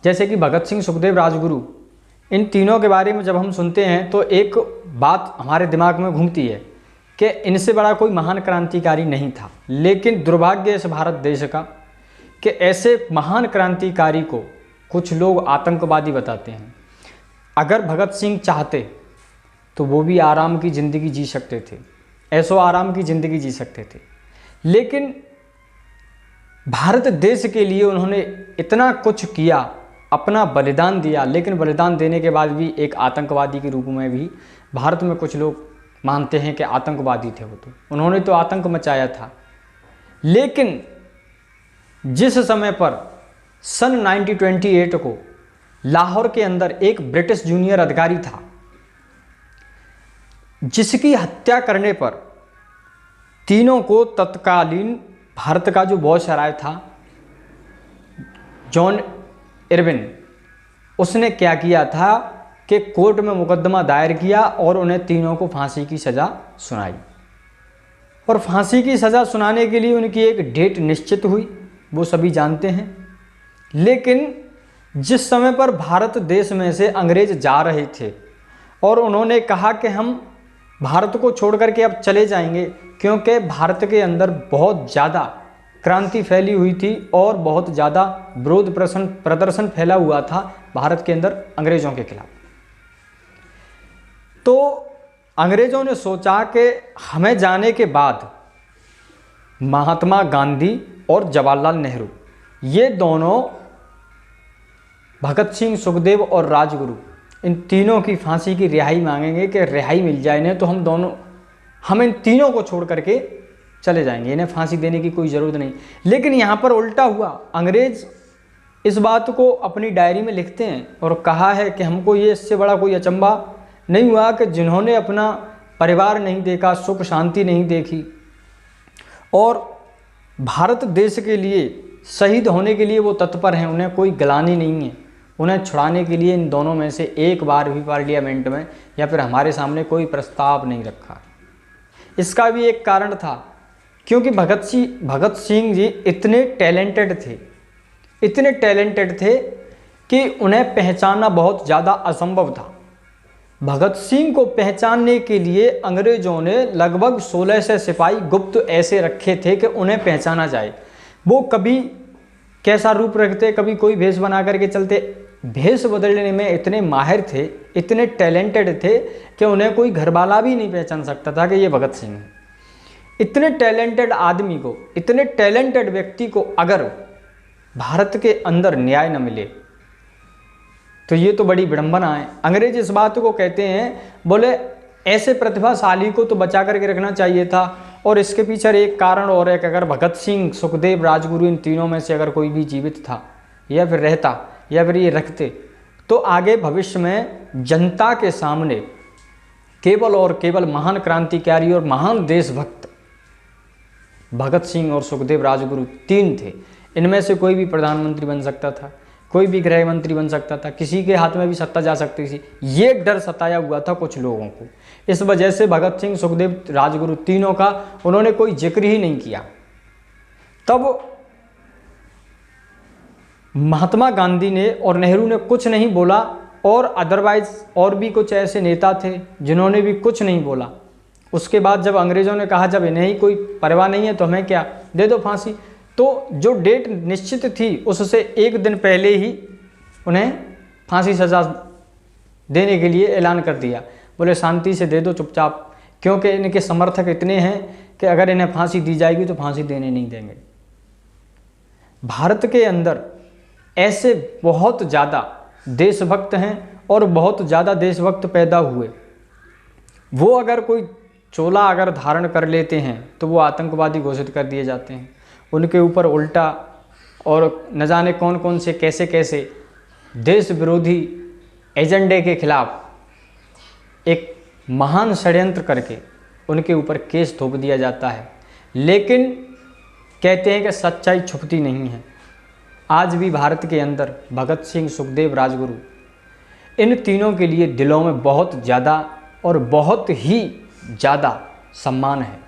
जैसे कि भगत सिंह, सुखदेव, राजगुरु, इन तीनों के बारे में जब हम सुनते हैं तो एक बात हमारे दिमाग में घूमती है कि इनसे बड़ा कोई महान क्रांतिकारी नहीं था। लेकिन दुर्भाग्य इस भारत देश का कि ऐसे महान क्रांतिकारी को कुछ लोग आतंकवादी बताते हैं। अगर भगत सिंह चाहते तो वो भी आराम की ज़िंदगी जी सकते थे, ऐसो आराम की ज़िंदगी जी सकते थे। लेकिन भारत देश के लिए उन्होंने इतना कुछ किया, अपना बलिदान दिया, लेकिन बलिदान देने के बाद भी एक आतंकवादी के रूप में भी भारत में कुछ लोग मानते हैं कि आतंकवादी थे वो। तो उन्होंने तो आतंक मचाया था। लेकिन जिस समय पर सन 1928 को लाहौर के अंदर एक ब्रिटिश जूनियर अधिकारी था जिसकी हत्या करने पर तीनों को तत्कालीन भारत का जो वायसराय था जॉन इरविन, उसने क्या किया था कि कोर्ट में मुकदमा दायर किया और उन्हें तीनों को फांसी की सज़ा सुनाई। और फांसी की सज़ा सुनाने के लिए उनकी एक डेट निश्चित हुई, वो सभी जानते हैं। लेकिन जिस समय पर भारत देश में से अंग्रेज जा रहे थे और उन्होंने कहा कि हम भारत को छोड़ करके अब चले जाएंगे, क्योंकि भारत के अंदर बहुत ज़्यादा क्रांति फैली हुई थी और बहुत ज़्यादा विरोध प्रदर्शन फैला हुआ था भारत के अंदर अंग्रेज़ों के खिलाफ। तो अंग्रेज़ों ने सोचा कि हमें जाने के बाद महात्मा गांधी और जवाहरलाल नेहरू, ये दोनों भगत सिंह, सुखदेव और राजगुरु, इन तीनों की फांसी की रिहाई मांगेंगे कि रिहाई मिल जाए इन्हें तो हम इन तीनों को छोड़ करके चले जाएंगे, इन्हें फांसी देने की कोई ज़रूरत नहीं। लेकिन यहाँ पर उल्टा हुआ। अंग्रेज़ इस बात को अपनी डायरी में लिखते हैं और कहा है कि हमको ये इससे बड़ा कोई अचंभा नहीं हुआ कि जिन्होंने अपना परिवार नहीं देखा, सुख शांति नहीं देखी और भारत देश के लिए शहीद होने के लिए वो तत्पर हैं, उन्हें कोई ग्लानि नहीं है, उन्हें छुड़ाने के लिए इन दोनों में से एक बार भी पार्लियामेंट में या फिर हमारे सामने कोई प्रस्ताव नहीं रखा। इसका भी एक कारण था, क्योंकि भगत सिंह जी इतने टैलेंटेड थे कि उन्हें पहचानना बहुत ज़्यादा असंभव था। भगत सिंह को पहचानने के लिए अंग्रेज़ों ने लगभग 1600 सिपाही गुप्त ऐसे रखे थे कि उन्हें पहचाना जाए। वो कभी कैसा रूप रखते, कभी कोई भेष बना करके चलते। भेष बदलने में इतने माहिर थे, इतने टैलेंटेड थे कि उन्हें कोई घरवाला भी नहीं पहचान सकता था कि ये भगत सिंह है। इतने टैलेंटेड आदमी को, इतने टैलेंटेड व्यक्ति को अगर भारत के अंदर न्याय न मिले तो ये तो बड़ी विडंबना है। अंग्रेज इस बात को कहते हैं, बोले ऐसे प्रतिभाशाली को तो बचा करके रखना चाहिए था। और इसके पीछे एक कारण और है कि अगर भगत सिंह, सुखदेव, राजगुरु, इन तीनों में से अगर कोई भी जीवित था या फिर रहता या फिर ये रखते तो आगे भविष्य में जनता के सामने केवल और केवल महान क्रांतिकारी और महान देशभक्त भगत सिंह और सुखदेव, राजगुरु तीन थे। इनमें से कोई भी प्रधानमंत्री बन सकता था, कोई भी गृह मंत्री बन सकता था, किसी के हाथ में भी सत्ता जा सकती थी। ये डर सताया हुआ था कुछ लोगों को। इस वजह से भगत सिंह, सुखदेव, राजगुरु तीनों का उन्होंने कोई जिक्र ही नहीं किया। तब महात्मा गांधी ने और नेहरू ने कुछ नहीं बोला और अदरवाइज और भी कुछ ऐसे नेता थे जिन्होंने भी कुछ नहीं बोला। उसके बाद जब अंग्रेज़ों ने कहा जब इन्हें ही कोई परवाह नहीं है तो हमें क्या, दे दो फांसी, तो जो डेट निश्चित थी उससे एक दिन पहले ही उन्हें फांसी सज़ा देने के लिए ऐलान कर दिया। बोले शांति से दे दो चुपचाप, क्योंकि इनके समर्थक इतने हैं कि अगर इन्हें फांसी दी जाएगी तो फांसी देने नहीं देंगे। भारत के अंदर ऐसे बहुत ज़्यादा देशभक्त हैं और बहुत ज़्यादा देशभक्त पैदा हुए। वो अगर कोई चोला अगर धारण कर लेते हैं तो वो आतंकवादी घोषित कर दिए जाते हैं। उनके ऊपर उल्टा और न जाने कौन कौन से कैसे कैसे देश विरोधी एजेंडे के खिलाफ एक महान षड्यंत्र करके उनके ऊपर केस थोप दिया जाता है। लेकिन कहते हैं कि सच्चाई छुपती नहीं है। आज भी भारत के अंदर भगत सिंह, सुखदेव, राजगुरु इन तीनों के लिए दिलों में बहुत ज़्यादा और बहुत ही ज़्यादा सम्मान है।